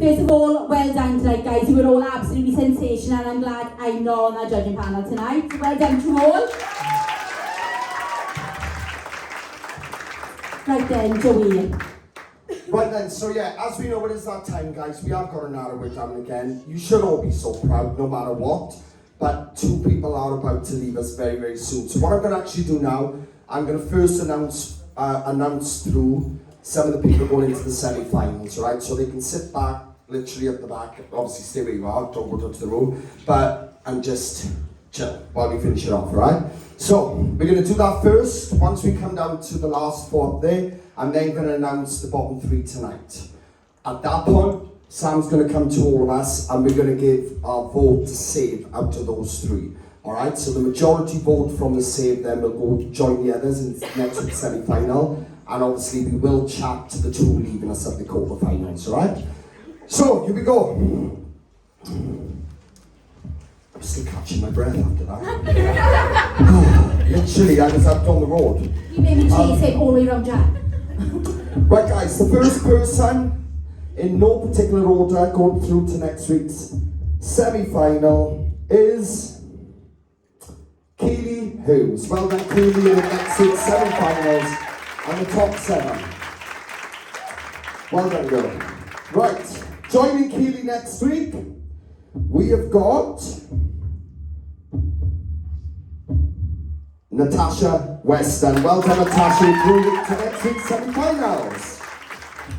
First of all, well done tonight, guys. You were all absolutely sensational. I'm glad I'm not on that judging panel tonight. Well done to you all. Right then, Joey. Right then, so yeah, as we know it is that time, guys, we have got to narrow it down again. You should all be so proud, no matter what. But 2 people are about to leave us very, very soon. So what I'm going to actually do now, I'm going to first announce through some of the people going into the semi-finals, right? So they can sit back, literally at the back. Obviously, stay where you are, don't go to the room. And just chill while we finish it off, right? So we're going to do that first. Once we come down to the last 4 there, I'm then going to announce the bottom 3 tonight. At that point, Sam's going to come to all of us and we're going to give our vote to save out of those 3. Alright, so the majority vote from the save then will go join the others in next week's semi-final. And obviously we will chat to the 2 leaving us at the quarter-finals, alright? So, here we go. I'm still catching my breath after that. Literally, I was out on the road. You made me chase it all the way around Jack. Right guys, the first person, in no particular order, going through to next week's semi-final is Keely Holmes. Well done, Keely, in the next week's semi-finals and the top 7. Well done, girl. Right, joining Keely next week, we have got Natasha Weston. Well done, Natasha, through to next week's semi-finals.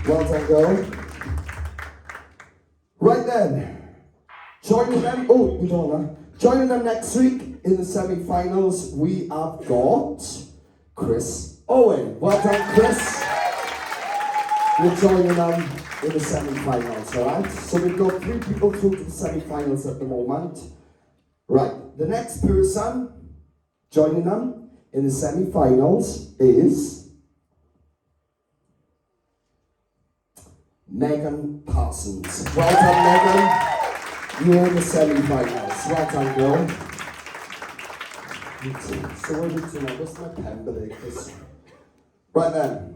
Well done, girl. Right then, joining them, joining them next week in the semi-finals, we have got Chris Owen. Well done, Chris. We're joining them in the semi-finals, alright? So we've got 3 people through to the semi-finals at the moment. Right, the next person joining them in the semi-finals is Megan Parsons. Well done, Megan. You're in the semi-finals. Well done, girl. So what are we doing now? What's my pen below? Right then.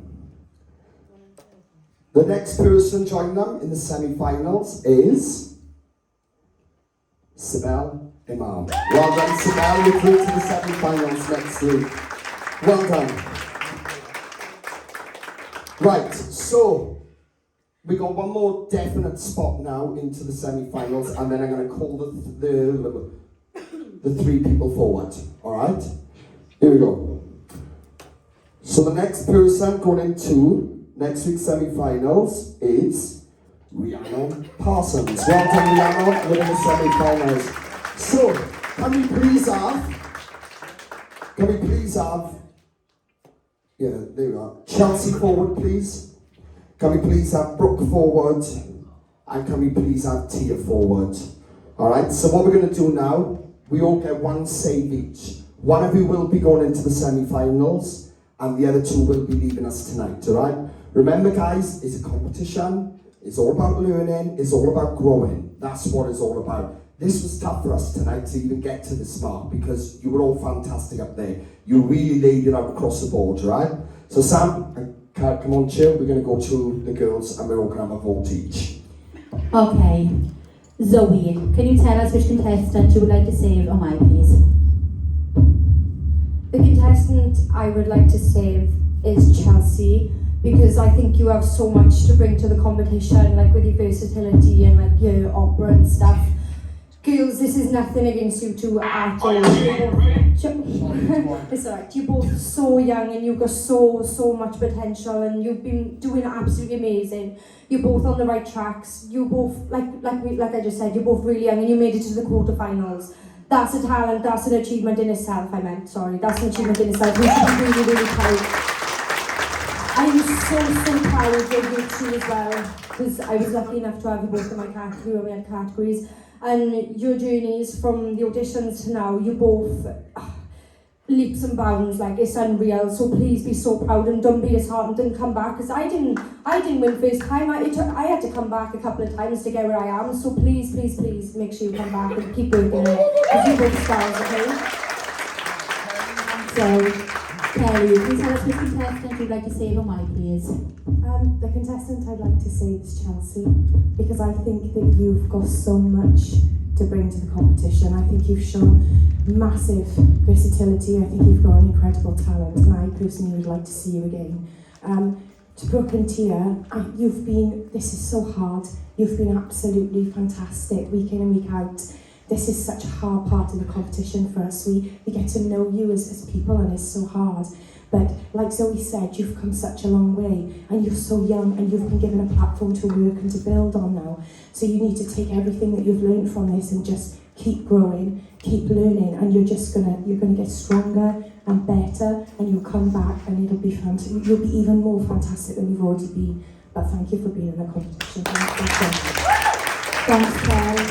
The next person joining them in the semi-finals is Sibel Imam. Well done, Sibel. You're through to the semi-finals next week. Well done. Right, so we got one more definite spot now into the semi-finals, and then I'm going to call the 3 people forward. All right? Here we go. So the next person going into next week's semi-finals is Rhiannon Parsons. Well done, Rhiannon, winning the semi-finals. So, can we please have, yeah, there we are. Chelsea forward, please. Can we please have Brooke forward? And can we please have Tia forward? Alright, so what we're going to do now, we all get 1 save each. One of you will be going into the semi-finals, and the other 2 will be leaving us tonight, alright? Remember guys, it's a competition, it's all about learning, it's all about growing. That's what it's all about. This was tough for us tonight to even get to this mark because you were all fantastic up there. You really laid it out across the board, right? So Sam, come on, chill. We're going to go to the girls and we're all going to have a vote each. Okay. Zoe, can you tell us which contestant you would like to save on my, please? The contestant I would like to save is Chelsea, because I think you have so much to bring to the competition, like with your versatility and like your opera and stuff. Girls, this is nothing against you two at all. It's alright. You're both so young and you've got so much potential, and you've been doing absolutely amazing. You're both on the right tracks. You both, like I just said, you're both really young and you made it to the quarterfinals. That's a talent. That's an achievement in itself. That's an achievement in itself. We should be really, really proud. I'm so proud of you two as well, because I was lucky enough to have you both in my category when we had categories. And your journeys from the auditions to now, you both leaps and bounds, like it's unreal. So please be so proud and don't be disheartened and come back, because I didn't win first time. I had to come back a couple of times to get where I am. So please make sure you come back and keep working on it, because you both stars, okay? So Kelly, can you tell us which contestant you'd like to save on my please? The contestant I'd like to save is Chelsea, because I think that you've got so much to bring to the competition. I think you've shown massive versatility. I think you've got an incredible talent, and I personally would like to see you again. To Brooke and Tia, this is so hard. You've been absolutely fantastic week in and week out. This is such a hard part of the competition for us. We get to know you as people, and it's so hard. But like Zoe said, you've come such a long way, and you're so young, and you've been given a platform to work and to build on now. So you need to take everything that you've learned from this and just keep growing, keep learning, and you're gonna get stronger and better, and you'll come back, and it'll be fantastic. You'll be even more fantastic than you've already been. But thank you for being in the competition. Thanks, Kelly.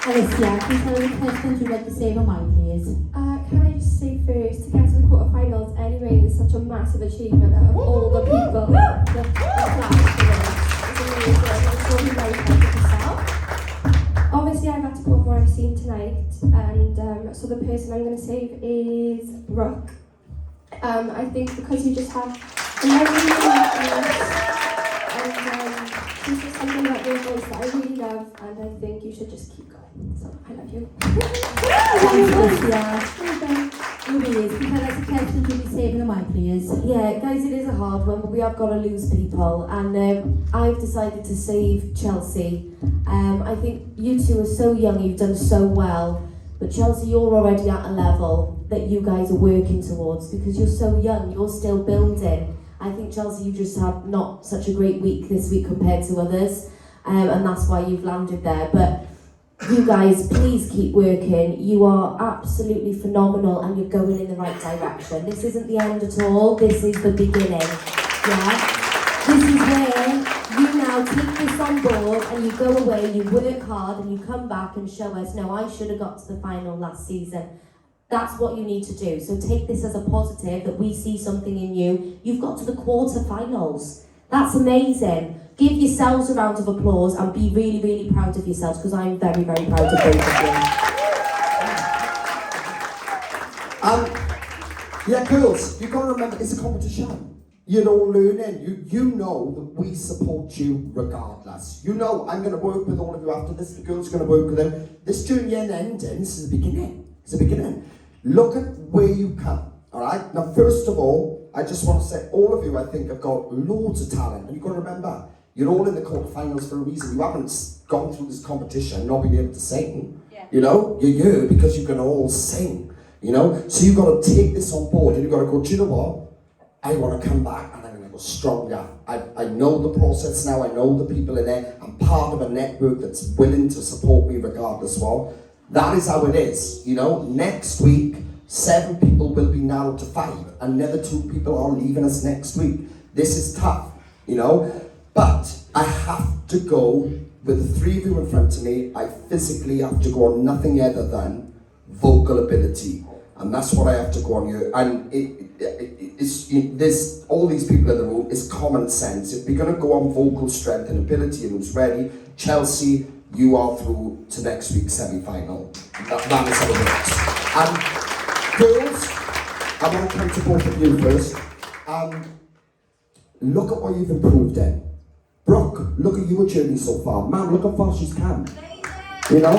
Alicia, can you tell us which contestant you'd like to save on my please? Can I just say first, to get to the quarterfinals anyway is such a massive achievement out of all the people. The class is amazing. I'm so very proud of myself. Obviously, I've had to go on what I've seen tonight, and so the person I'm going to save is Brooke. I think because you just have a lovely and she's just something about your voice that I really love, and I think you should just keep going. So I love you. Thanks, Alicia. Louise, can you tell us which contestant you'd be saving on my please? Yeah, guys, it is a hard one, but we have got to lose people, and I've decided to save Chelsea. I think you two are so young, you've done so well, but Chelsea, you're already at a level that you guys are working towards because you're so young, you're still building. I think Chelsea, you just had not such a great week this week compared to others, and that's why you've landed there. But you guys, please keep working. You are absolutely phenomenal, and you're going in the right direction. This isn't the end at all. This is the beginning. Yeah. This is where you now take this on board, and you go away, you work hard, and you come back and show us, no, I should have got to the final last season. That's what you need to do. So take this as a positive that we see something in you. You've got to the quarterfinals. That's amazing. Give yourselves a round of applause and be really, really proud of yourselves, because I'm very, very proud of both of you. Yeah, girls, you've got to remember it's a competition. You're all learning. You know that we support you regardless. You know I'm going to work with all of you after this. The girls are going to work with them. This journey ain't ending. This is the beginning. It's the beginning. Look at where you come. All right. Now, first of all, I just want to say all of you, I think, have got loads of talent. And you've got to remember, you're all in the quarterfinals for a reason. You haven't gone through this competition not being able to sing. Yeah. You know, you're here because you can all sing. You know, so you've got to take this on board, and you've got to go, do you know what? I want to come back, and I'm going to go stronger. I know the process now. I know the people in there. I'm part of a network that's willing to support me regardless what. That is how it is. You know, next week, 7 people will be narrowed to 5. Another 2 people are leaving us next week. This is tough, you know. But I have to go with the 3 of you in front of me. I physically have to go on nothing other than vocal ability. And that's what I have to go on here. And there's all these people in the room, it's common sense. If we're going to go on vocal strength and ability and who's ready, Chelsea, you are through to next week's semi-final. That is how it works. And girls, I want to come to both of you first. Look at what you've improved in. Brooke, look at your journey so far. Man, look how far she's come. You know?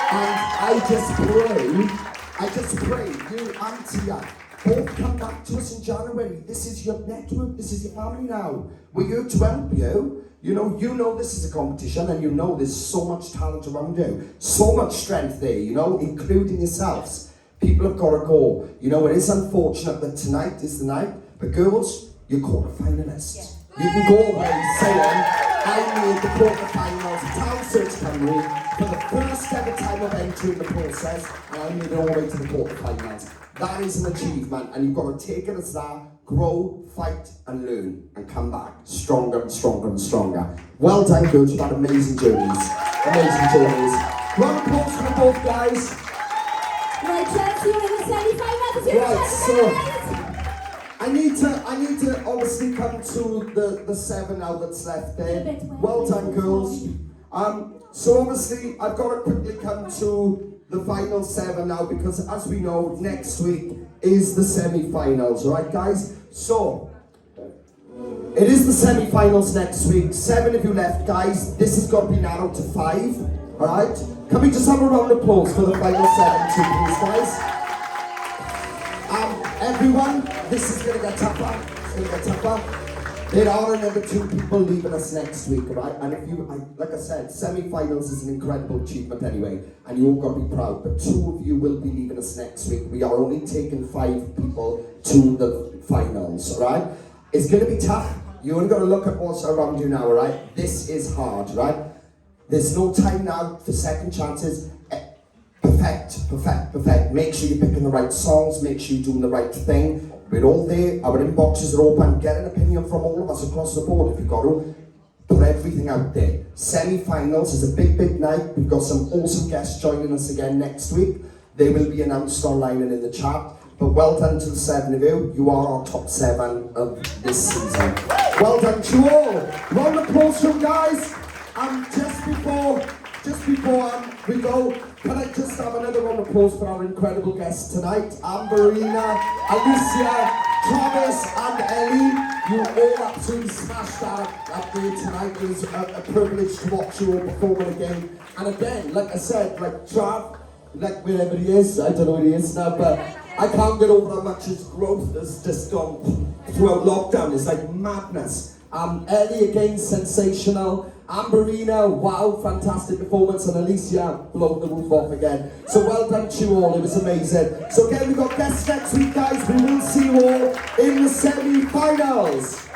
And I just pray you and Tia both come back to us in January. This is your network, this is your family now. We're here to help you. You know this is a competition, and you know there's so much talent around you. So much strength there, you know, including yourselves. People have got to go. You know, it is unfortunate that tonight is the night, but girls, you're quarter-finalists. Yeah. You can go away saying, I made the quarter-finals of Town Search Cymru for the first ever time of entering the process, and I made it all the way to the quarter-finals. That is an achievement, and you've got to take it as that, grow, fight, and learn, and come back stronger and stronger and stronger. Well done, girls. You've had amazing journeys. Amazing journeys. Round of applause for them both, guys. Right, Chelsea, you're in the semi-finals. Right, so I need to obviously come to the 7 now that's left there. Well done, girls. So obviously I've got to quickly come to the final 7 now, because as we know, next week is the semi-finals, alright guys? So, it is the semi-finals next week. 7 of you left, guys. This has got to be narrowed to 5, alright? Can we just have a round of applause for the final 7 too, please, guys? Everyone, this is going to get tougher. It's going to get tougher. There are another 2 people leaving us next week, right? And if you, like I said, semi-finals is an incredible achievement anyway, and you all got to be proud. But 2 of you will be leaving us next week. We are only taking 5 people to the finals, right? It's going to be tough. You only got to look at what's around you now, right? This is hard, right? There's no time now for second chances. Perfect. Make sure you're picking the right songs. Make sure you're doing the right thing. We're all there. Our inboxes are open. Get an opinion from all of us across the board if you've got to. Put everything out there. Semi-finals is a big night. We've got some awesome guests joining us again next week. They will be announced online and in the chat. But well done to the 7 of you. You are our top 7 of this season. Well done to you all. Round of applause from guys. Just before we go, can I just have another round of applause for our incredible guests tonight? Amberina, Alicia, Thomas and Ellie. You all absolutely smashed that up there tonight. It was a privilege to watch you all performing again. And again, like I said, like Trav, like wherever he is, I don't know where he is now, but I can't get over how much his growth has just gone throughout lockdown. It's like madness. Ellie again, sensational. Amberina, wow, fantastic performance. And Alicia, blowing the roof off again. So well done to you all, it was amazing. So again, we've got guests next week, guys. We will see you all in the semi-finals.